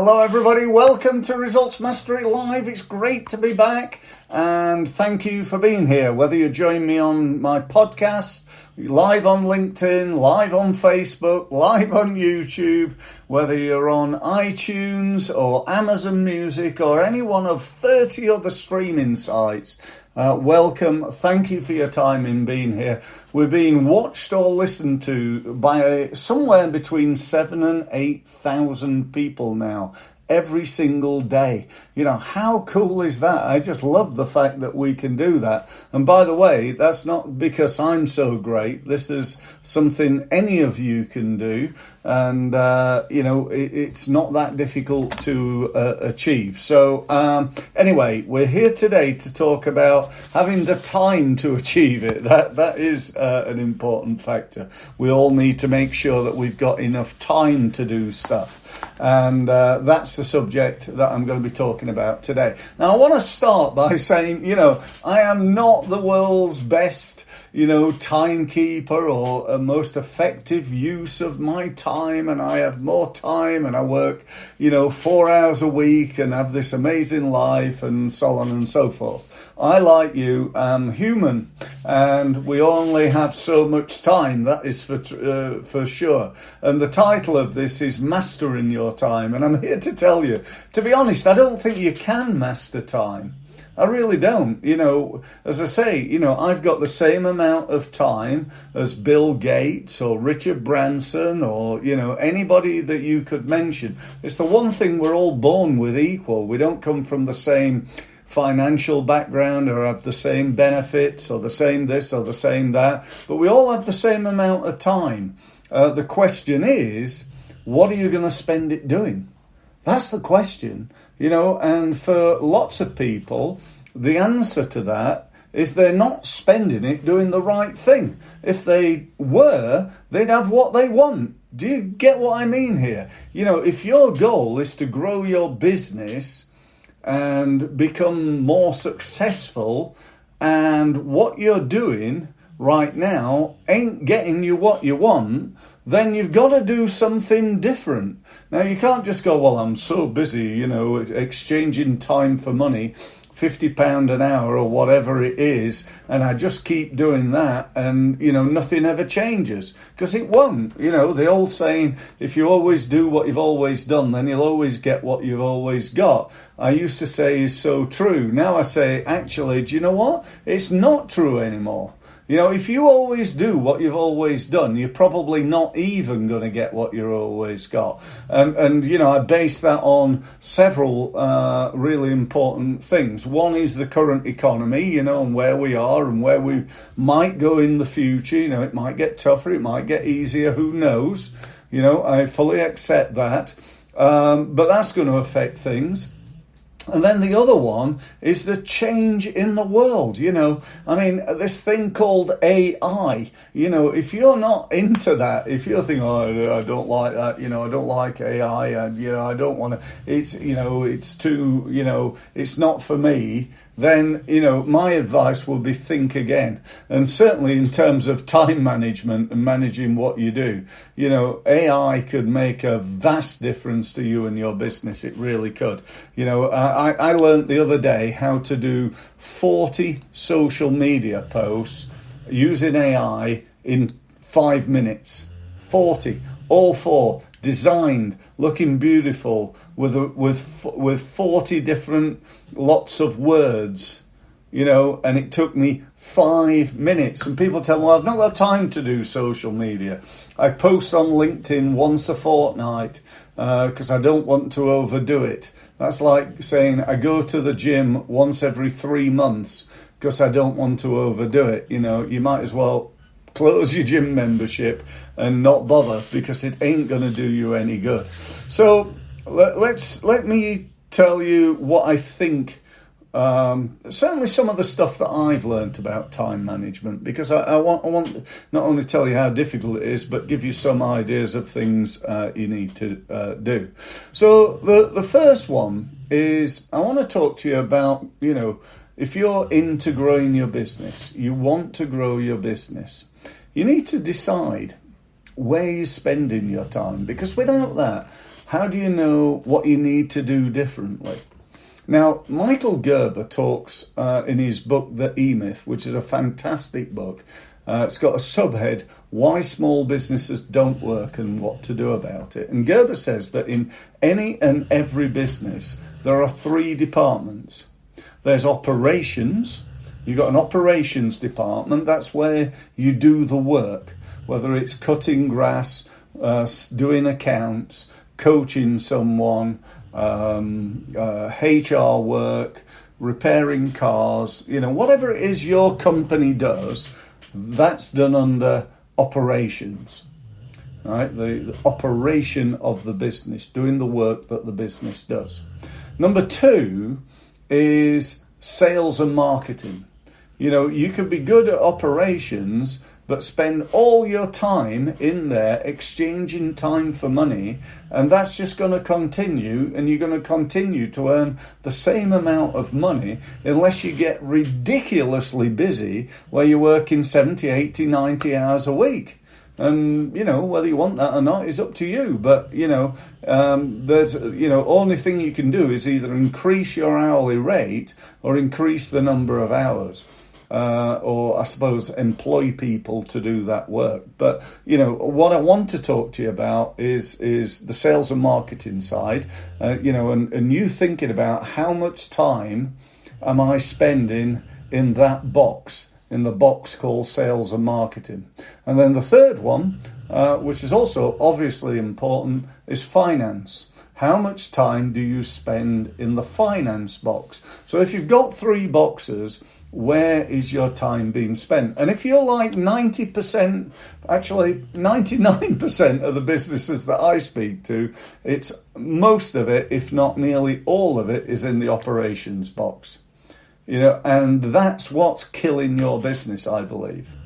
Hello everybody, welcome to Results Mastery Live. It's great to be back and thank you for being here. Whether you join me on my podcast, live on LinkedIn, live on Facebook, live on YouTube, whether you're on iTunes or Amazon Music or any one of 30 other streaming sites, welcome. Thank you for your time in being here. We're being watched or listened to by somewhere between 7,000 and 8,000 people now. Every single day. You know, how cool is that? I just love the fact that we can do that. And by the way, that's not because I'm so great. This is something any of you can do. And, it's not that difficult to achieve. So anyway, we're here today to talk about having the time to achieve it. That is an important factor. We all need to make sure that we've got enough time to do stuff. And that's the subject that I'm going to be talking about today. Now, I want to start by saying, I am not the world's best timekeeper or a most effective use of my time, and I have more time and I work 4 hours a week and have this amazing life and so on and so forth. I, like you, am human and we only have so much time. That is for sure. And the title of this is Mastering Your Time, and I'm here to tell you, to be honest, I don't think you can master time. I really don't. As I say, I've got the same amount of time as Bill Gates or Richard Branson or, anybody that you could mention. It's the one thing we're all born with equal. We don't come from the same financial background or have the same benefits or the same this or the same that, but we all have the same amount of time. The question is, what are you going to spend it doing? That's the question, and for lots of people, the answer to that is they're not spending it doing the right thing. If they were, they'd have what they want. Do you get what I mean here? If your goal is to grow your business and become more successful, and what you're doing right now ain't getting you what you want, then you've got to do something different. Now, you can't just go, well, I'm so busy, exchanging time for money, £50 an hour or whatever it is, and I just keep doing that and, nothing ever changes. Because it won't. The old saying, if you always do what you've always done, then you'll always get what you've always got. I used to say is so true. Now I say, actually, do you know what? It's not true anymore. If you always do what you've always done, you're probably not even going to get what you've always got. And I base that on several really important things. One is the current economy, and where we are and where we might go in the future. It might get tougher, it might get easier, who knows? I fully accept that. But that's going to affect things. And then the other one is the change in the world. This thing called AI, if you're not into that, if you're thinking, I don't like that, I don't like AI, and, I don't want to, it's too, it's not for me, then, my advice will be think again. And certainly in terms of time management and managing what you do, AI could make a vast difference to you and your business. It really could. I learned the other day how to do 40 social media posts using AI in 5 minutes. 40, all four. Designed, looking beautiful, with 40 different lots of words, and it took me 5 minutes. And people tell me, well, I've not got time to do social media. I post on LinkedIn once a fortnight because I don't want to overdo it. That's like saying I go to the gym once every 3 months because I don't want to overdo it. You might as well close your gym membership and not bother, because it ain't going to do you any good. So let me tell you what I think. Certainly some of the stuff that I've learned about time management, because I want not only tell you how difficult it is, but give you some ideas of things you need to do. So the first one is I want to talk to you about, if you're into growing your business, you want to grow your business, you need to decide where you're spending your time, because without that, How do you know what you need to do differently? Now, Michael Gerber talks in his book, The E-Myth, which is a fantastic book. It's got a subhead, Why Small Businesses Don't Work and What to Do About It. And Gerber says that in any and every business, there are 3 departments. There's operations. You've got an operations department. That's where you do the work, whether it's cutting grass, doing accounts, coaching someone, HR work, repairing cars, whatever it is your company does, that's done under operations, right? The operation of the business, doing the work that the business does. Number 2 is sales and marketing. You could be good at operations, but spend all your time in there exchanging time for money, and that's just going to continue, and you're going to continue to earn the same amount of money unless you get ridiculously busy where you're working 70, 80, 90 hours a week. And, whether you want that or not is up to you. But, there's, only thing you can do is either increase your hourly rate or increase the number of hours. Or I suppose employ people to do that work. But, what I want to talk to you about is the sales and marketing side, and you thinking about how much time am I spending in that box, in the box called sales and marketing. And then the third one, which is also obviously important, is finance. How much time do you spend in the finance box? So if you've got 3 boxes, where is your time being spent? And if you're like 90%, actually 99% of the businesses that I speak to, it's most of it, if not nearly all of it, is in the operations box. And that's what's killing your business, I believe.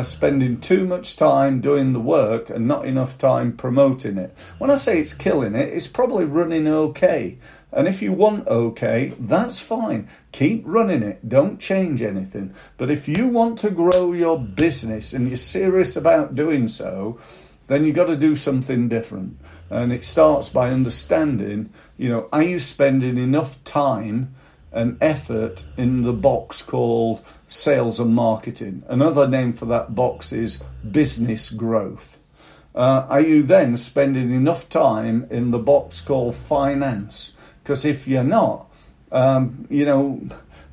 Spending too much time doing the work and not enough time promoting it. When I say it's killing it, it's probably running okay. And if you want okay, that's fine. Keep running it. Don't change anything. But if you want to grow your business and you're serious about doing so, then you've got to do something different. And it starts by understanding, are you spending enough time and effort in the box called sales and marketing? Another name for that box is business growth. Are you then spending enough time in the box called finance? Because if you're not, the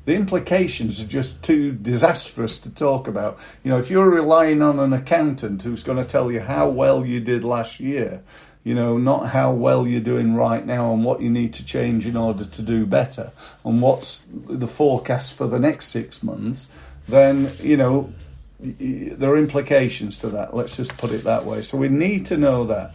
implications are just too disastrous to talk about. If you're relying on an accountant who's going to tell you how well you did last year, not how well you're doing right now and what you need to change in order to do better and what's the forecast for the next 6 months, then, there are implications to that. Let's just put it that way. So we need to know that.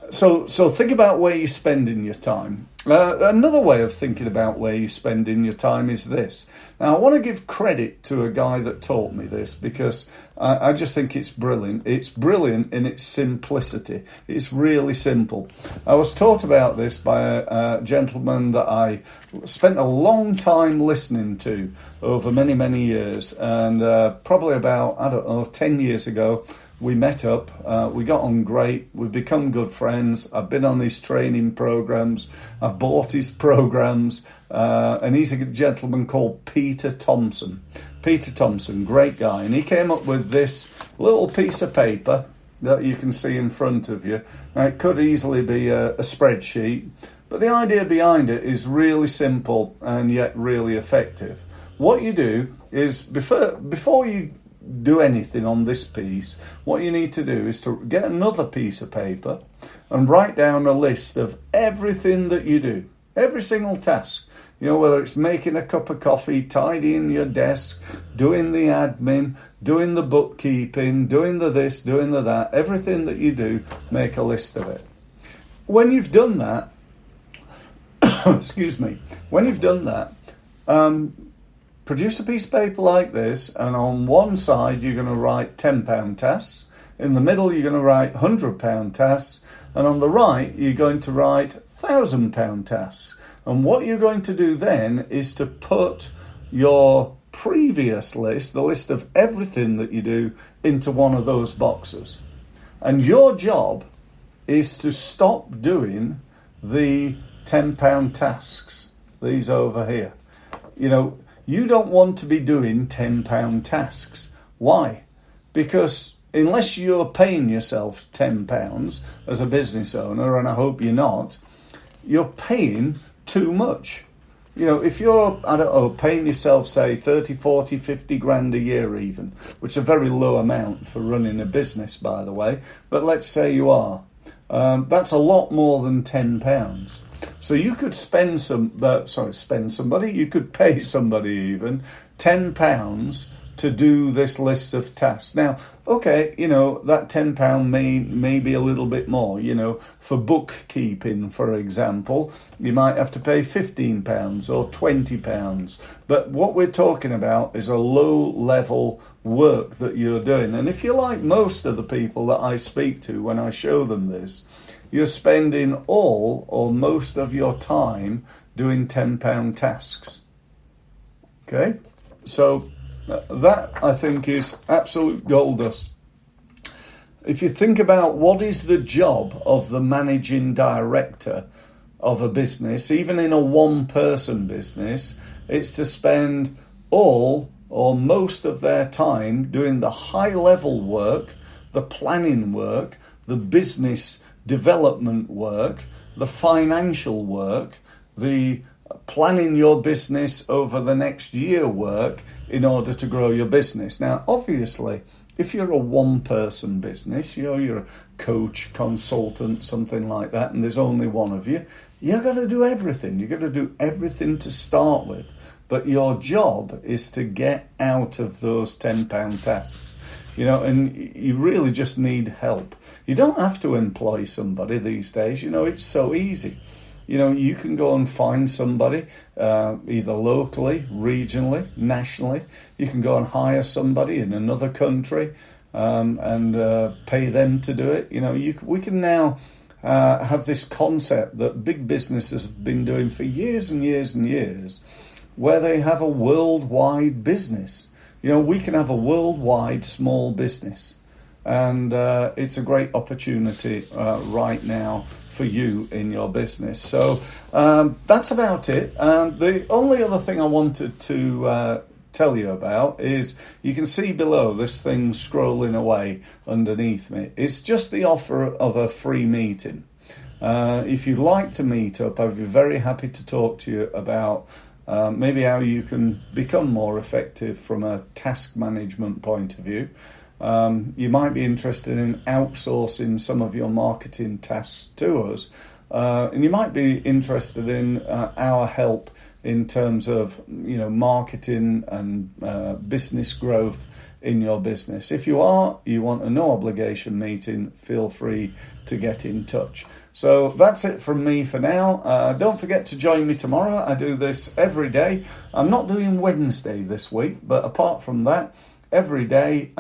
So think about where you're spending your time. Another way of thinking about where you're spending your time is this. Now, I want to give credit to a guy that taught me this because I just think it's brilliant. It's brilliant in its simplicity. It's really simple. I was taught about this by a gentleman that I spent a long time listening to over many, many years. And probably about, 10 years ago, we met up, we got on great, we've become good friends. I've been on his training programs, I've bought his programs, and he's a gentleman called Peter Thompson. Peter Thompson, great guy. And he came up with this little piece of paper that you can see in front of you. Now, it could easily be a spreadsheet, but the idea behind it is really simple and yet really effective. What you do is, before you do anything on this piece, what you need to do is to get another piece of paper and write down a list of everything that you do, every single task. Whether it's making a cup of coffee, tidying your desk, doing the admin, doing the bookkeeping, doing the this, doing the that, everything that you do, make a list of it. When you've done that, produce a piece of paper like this, and on one side you're going to write £10 tasks, in the middle you're going to write £100 tasks, and on the right you're going to write £1,000 tasks. And what you're going to do then is to put your previous list, the list of everything that you do, into one of those boxes. And your job is to stop doing the £10 tasks, these over here. You don't want to be doing £10 tasks. Why? Because unless you're paying yourself £10 as a business owner, and I hope you're not, you're paying too much. If you're, paying yourself, say, 30, 40, 50 grand a year even, which is a very low amount for running a business, by the way, but let's say you are, that's a lot more than £10. So you could you could pay somebody even £10 to do this list of tasks. Now, okay, that £10 may be a little bit more. For bookkeeping, for example, you might have to pay £15 or £20. But what we're talking about is a low-level work that you're doing. And if you're like most of the people that I speak to when I show them this, you're spending all or most of your time doing £10 tasks. Okay? So that, I think, is absolute gold dust. If you think about what is the job of the managing director of a business, even in a one-person business, it's to spend all or most of their time doing the high-level work, the planning work, the business development work, the financial work, the planning your business over the next year work in order to grow your business. Now, obviously, if you're a one-person business, you're a coach, consultant, something like that, and there's only one of you, you're going to do everything. You're going to do everything to start with. But your job is to get out of those £10 tasks. And you really just need help. You don't have to employ somebody these days. It's so easy. You can go and find somebody, either locally, regionally, nationally. You can go and hire somebody in another country and pay them to do it. We can now have this concept that big businesses have been doing for years and years and years, where they have a worldwide business. We can have a worldwide small business. And it's a great opportunity right now for you in your business. So that's about it. The only other thing I wanted to tell you about is, you can see below this thing scrolling away underneath me. It's just the offer of a free meeting. If you'd like to meet up, I'd be very happy to talk to you about maybe how you can become more effective from a task management point of view. You might be interested in outsourcing some of your marketing tasks to us, and you might be interested in our help in terms of marketing and business growth in your business. If you want a no obligation meeting, feel free to get in touch. So that's it from me for now. Don't forget to join me tomorrow. I do this every day. I'm not doing Wednesday this week, but apart from that, every day.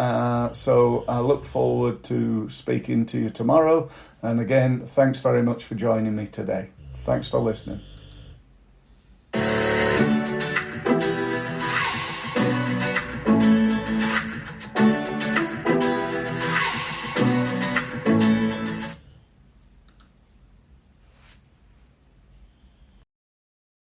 So I look forward to speaking to you tomorrow. And again, thanks very much for joining me today. Thanks for listening.